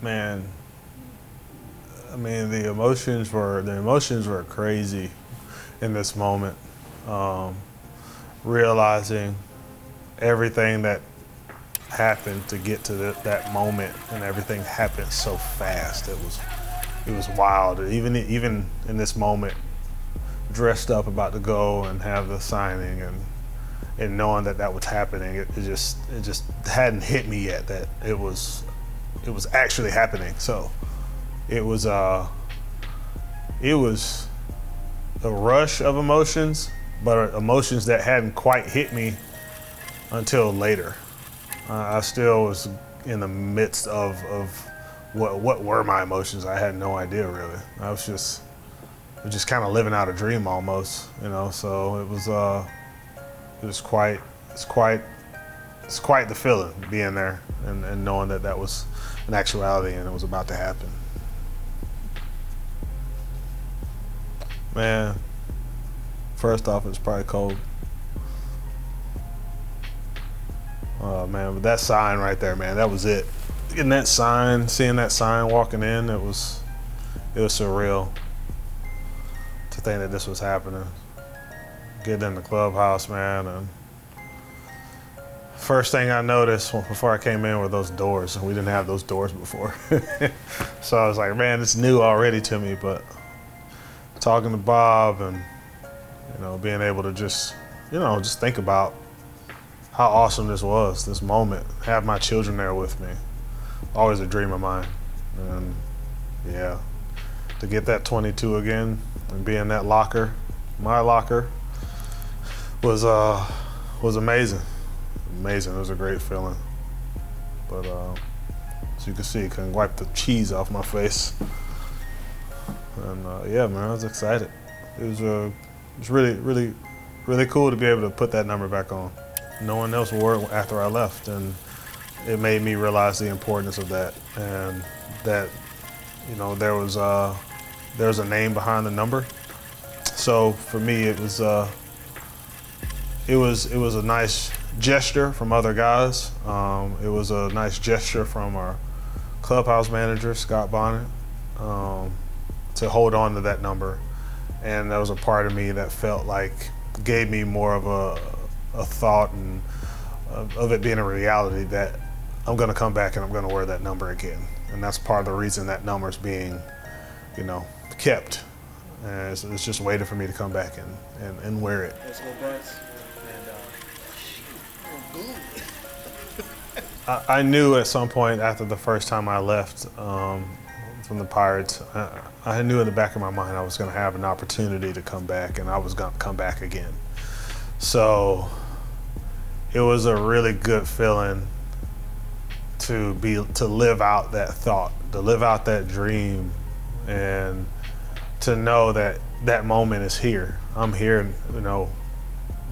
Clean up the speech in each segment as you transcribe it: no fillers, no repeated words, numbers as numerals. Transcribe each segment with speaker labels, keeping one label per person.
Speaker 1: Man, I mean the emotions were crazy in this moment. Um, Realizing everything that happened to get to that moment, and everything happened so fast. It was wild. Even in this moment, dressed up about to go and have the signing, and knowing that that was happening, it just hadn't hit me yet that it was actually happening. So it was it was a rush of emotions, but emotions that hadn't quite hit me until later. I still was in the midst of what were my emotions. I had no idea really. I was just kind of living out a dream almost, you know. So it was quite it's quite the feeling being there and knowing that that was an actuality and it was about to happen. Man, first off, it's probably cold. Oh man, but that sign right there, man, that was it. Getting that sign, seeing that sign walking in, it was surreal to think that this was happening. Getting in the clubhouse, man, and first thing I noticed before I came in were those doors, and we didn't have those doors before. So I was like, man, it's new already to me, but talking to Bob and, you know, being able to just think about how awesome this was, this moment, have my children there with me. Always a dream of mine. And yeah, to get that 22 again and be in that locker, my locker, was amazing. Amazing. It was a great feeling. But as you can see, couldn't wipe the cheese off my face. And yeah, man, I was excited. It was really, really, really cool to be able to put that number back on. No one else wore it after I left, and it made me realize the importance of that, and that, you know, there was a name behind the number. So for me, it was a nice gesture from other guys. It was a nice gesture from our clubhouse manager, Scott Bonnet, to hold on to that number. And that was a part of me that felt like gave me more of a thought and of it being a reality that I'm going to come back and I'm going to wear that number again. And that's part of the reason that number's being, you know, kept. And it's just waiting for me to come back and wear it.
Speaker 2: Let's go, Bucks.
Speaker 1: I knew at some point after the first time I left from the Pirates, I knew in the back of my mind I was going to have an opportunity to come back, and I was going to come back again. So it was a really good feeling to live out that thought, to live out that dream, and to know that that moment is here. I'm here, you know,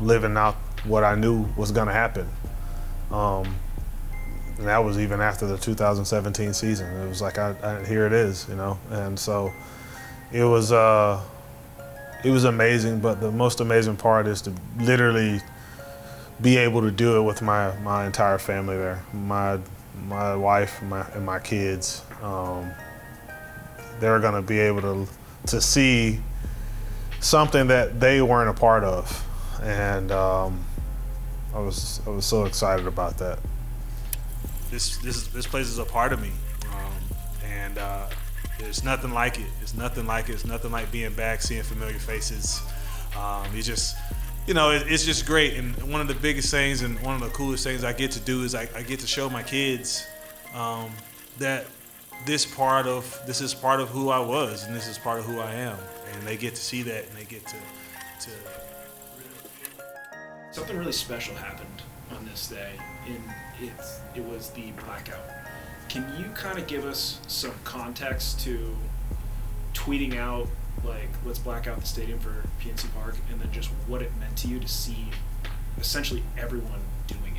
Speaker 1: living out what I knew was going to happen. And that was even after the 2017 season. It was like, here it is, you know. And so it was amazing, but the most amazing part is to literally be able to do it with my entire family there, my wife and my kids. They're gonna be able to see something that they weren't a part of, and I was so excited about that. This place is a part of me, and there's nothing like it. It's nothing like it. It's nothing like being back, seeing familiar faces. It's just, you know, it's just great. And one of the biggest things and one of the coolest things I get to do is I get to show my kids that this is part of who I was, and this is part of who I am, and they get to see that, and they get to.
Speaker 2: Something really special happened on this day, and it was the Blackout. Can you kind of give us some context to tweeting out, like, let's black out the stadium for PNC Park, and then just what it meant to you to see essentially everyone doing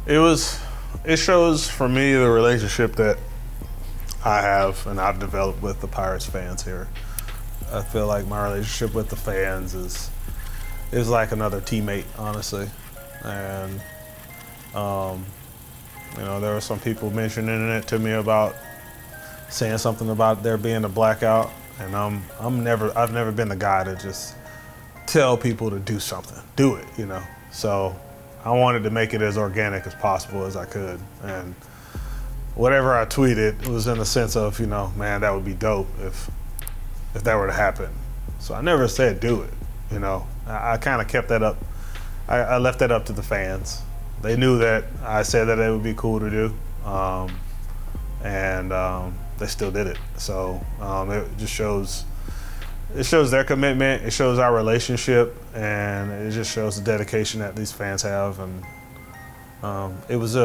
Speaker 2: it? It shows for me the relationship that I have and I've developed with the Pirates fans here. I feel like my relationship with the fans is like another teammate, honestly. And
Speaker 1: You know, there were some people mentioning it to me about saying something about there being a blackout, and I've never been the guy to just tell people to do something, do it, you know. So I wanted to make it as organic as possible as I could, and whatever I tweeted was in the sense of, you know, man, that would be dope if that were to happen. So I never said do it, you know. I kind of kept that up. I left that up to the fans. They knew that I said that it would be cool to do, and they still did it. So it just shows their commitment. It shows our relationship, and it just shows the dedication that these fans have. And it was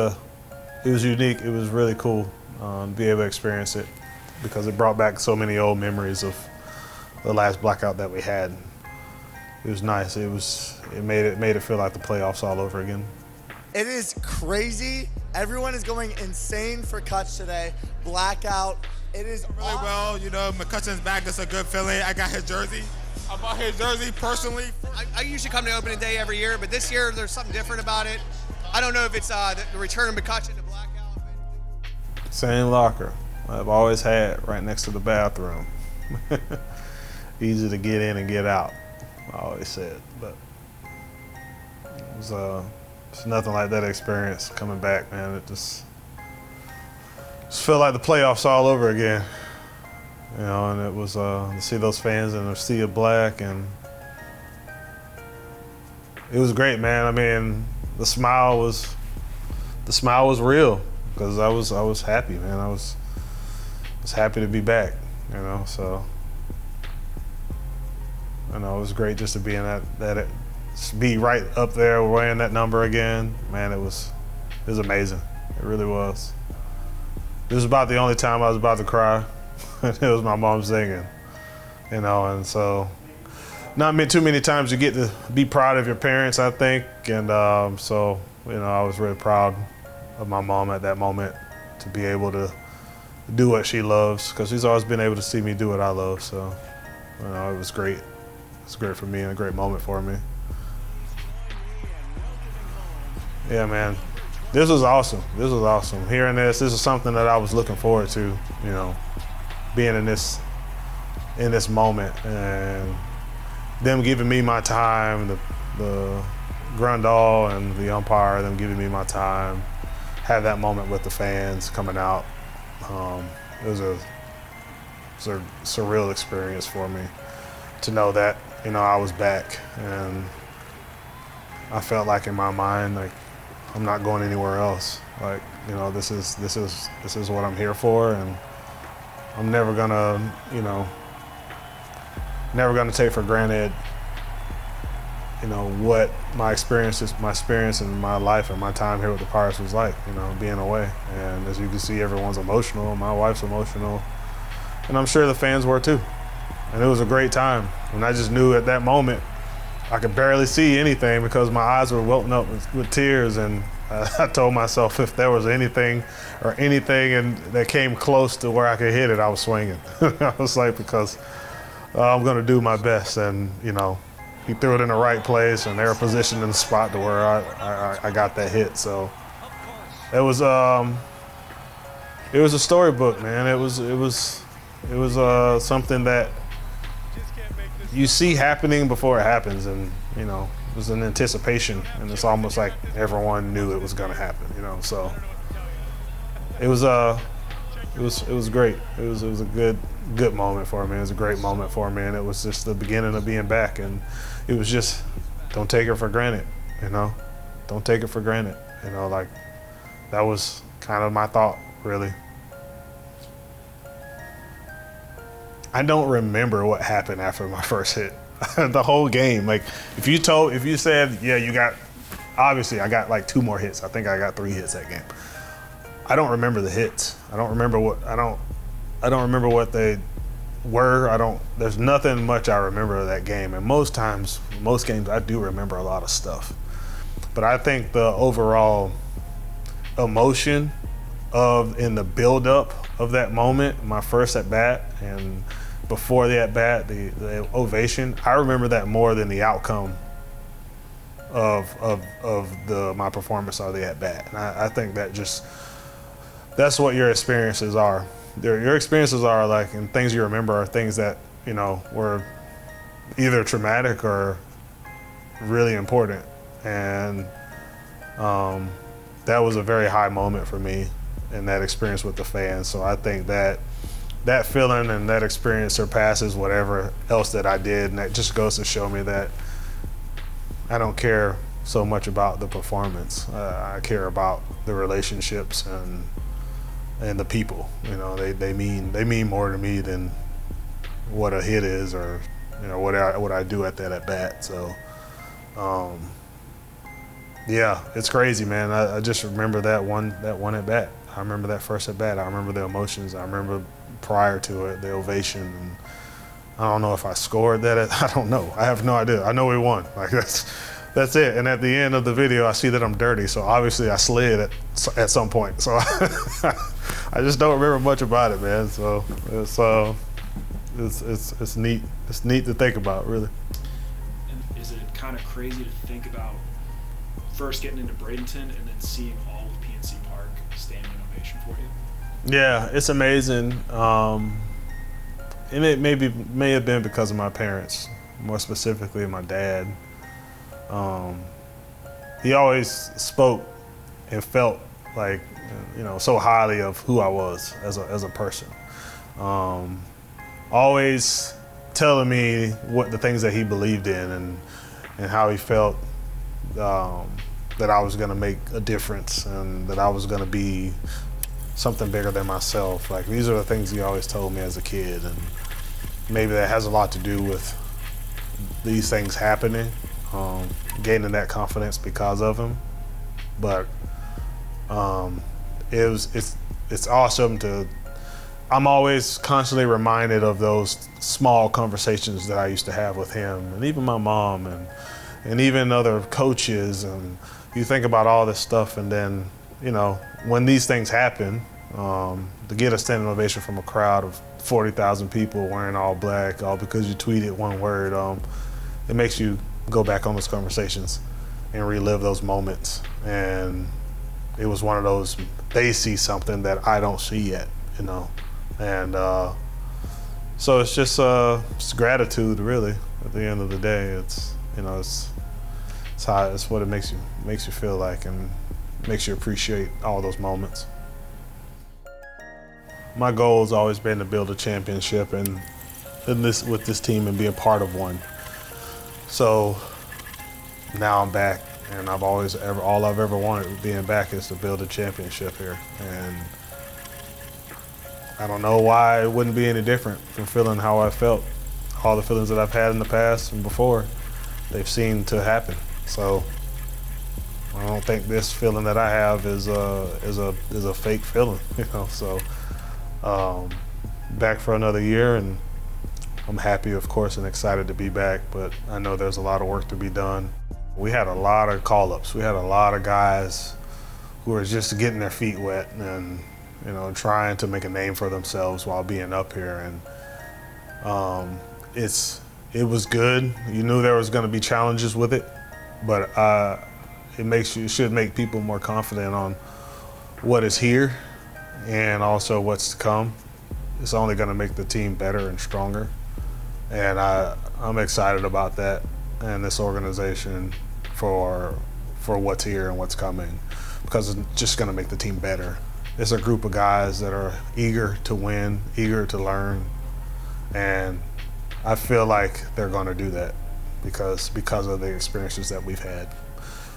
Speaker 1: unique. It was really cool to be able to experience it because it brought back so many old memories of the last blackout that we had. It was nice. It made it feel like the playoffs all over again.
Speaker 3: It is crazy. Everyone is going insane for Kutch today. Blackout. It is
Speaker 4: really awesome. Well, you know, McCutchen's back. That's a good feeling. I got his jersey. I bought his jersey personally.
Speaker 5: I usually come to opening day every year, but this year there's something different about it. I don't know if it's the return of McCutchen to Blackout.
Speaker 1: Same locker I've always had right next to the bathroom. Easy to get in and get out, I always said. But it's nothing like that experience coming back, man. It just felt like the playoffs all over again. You know, and it was to see those fans in a sea of black, and it was great, man. I mean, the smile was real because I was happy, man. I was happy to be back, you know. So, you know, it was great just to be in be right up there wearing that number again. Man, it was amazing. It really was. This was about the only time I was about to cry. It was my mom singing, you know, and so not too many times you get to be proud of your parents, I think, and so, you know, I was really proud of my mom at that moment to be able to do what she loves, because she's always been able to see me do what I love. So, you know, it was great. It's great for me and a great moment for me. Yeah, man. This was awesome. This was awesome. Hearing this is something that I was looking forward to, you know, being in this moment, and them giving me my time, the Grundall and the umpire, them giving me my time, have that moment with the fans coming out. It was a surreal experience for me to know that, you know, I was back, and I felt like in my mind, like, I'm not going anywhere else. Like, you know, this is what I'm here for, and I'm never gonna, you know, take for granted, you know, what my experience in my life and my time here with the Pirates was like, you know, being away. And as you can see, everyone's emotional. My wife's emotional, and I'm sure the fans were too. And it was a great time. And I just knew at that moment I could barely see anything because my eyes were welting up with tears, and I told myself if there was anything that came close to where I could hit it, I was swinging. I was like, because I'm going to do my best. And, you know, he threw it in the right place, and they were positioned in the spot to where I got that hit. So it was a storybook, man. It was something that you see happening before it happens, and, you know, it was an anticipation, and it's almost like everyone knew it was going to happen, you know. So it was great. It was a good moment for me. It was a great moment for me, and it was just the beginning of being back. And it was just, don't take it for granted, you know. Don't take it for granted, you know. Like, that was kind of my thought, really. I don't remember what happened after my first hit. The whole game. Like, if you said, yeah, obviously I got like 2 more hits. I think I got 3 hits that game. I don't remember the hits. I don't remember what they were. There's nothing much I remember of that game. And most games I do remember a lot of stuff. But I think the overall emotion in the build-up of that moment, my first at-bat, and before the at-bat, the ovation, I remember that more than the outcome of my performance or the at bat. And I think that's what your experiences are. Your experiences are like, and things you remember are things that, you know, were either traumatic or really important. And that was a very high moment for me in that experience with the fans. So I think that feeling and that experience surpasses whatever else that I did. And that just goes to show me that I don't care so much about the performance. I care about the relationships and the people. You know, they mean more to me than what a hit is, or, you know, what I do at that at bat. So yeah, it's crazy, man. I just remember that one at bat. I remember that first at bat. I remember the emotions. I remember prior to it, the ovation. And I don't know if I scored that. I don't know. I have no idea. I know we won. Like, that's it. And at the end of the video, I see that I'm dirty. So obviously I slid at some point. So I just don't remember much about it, man. So it's neat. It's neat to think about, really.
Speaker 2: And is it kind of crazy to think about first getting into Bradenton and then seeing all of PNC Park standing ovation for you?
Speaker 1: Yeah, it's amazing. And it may have been because of my parents, more specifically my dad. He always spoke and felt like, you know, so highly of who I was as a person. Always telling me what the things that he believed in and how he felt that I was going to make a difference and that I was going to be something bigger than myself. Like, these are the things he always told me as a kid, and maybe that has a lot to do with these things happening, gaining that confidence because of him. But it's awesome I'm always constantly reminded of those small conversations that I used to have with him, and even my mom, and even other coaches. And you think about all this stuff, and then, you know, when these things happen, to get a standing ovation from a crowd of 40,000 people wearing all black, all because you tweeted one word, it makes you go back on those conversations and relive those moments. And it was one of those, they see something that I don't see yet, you know. And so it's just it's gratitude, really. At the end of the day, it's, you know, it's what it makes you feel like, and makes you appreciate all those moments. My goal has always been to build a championship and with this team and be a part of one. So now I'm back, and all I've ever wanted being back is to build a championship here. And I don't know why it wouldn't be any different from feeling how I felt. All the feelings that I've had in the past and before, they've seemed to happen. So I don't think this feeling that I have is a fake feeling, you know. So back for another year, and I'm happy, of course, and excited to be back, but I know there's a lot of work to be done. We had a lot of call-ups. We had a lot of guys who were just getting their feet wet and, you know, trying to make a name for themselves while being up here. And it was good. You knew there was going to be challenges with it, but it should make people more confident on what is here and also what's to come. It's only going to make the team better and stronger. And I'm excited about that and this organization for what's here and what's coming, because it's just going to make the team better. It's a group of guys that are eager to win, eager to learn, and I feel like they're going to do that because of the experiences that we've had,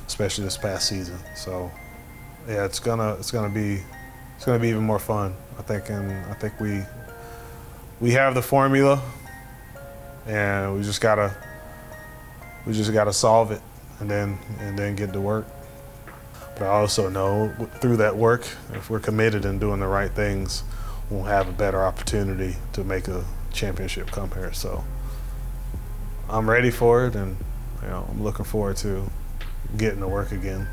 Speaker 1: especially this past season. So yeah, it's gonna be even more fun, I think. And I think we have the formula, and we just gotta solve it and then get to work. But I also know through that work, if we're committed and doing the right things, we'll have a better opportunity to make a championship come here. So I'm ready for it, and, you know, I'm looking forward to getting to work again.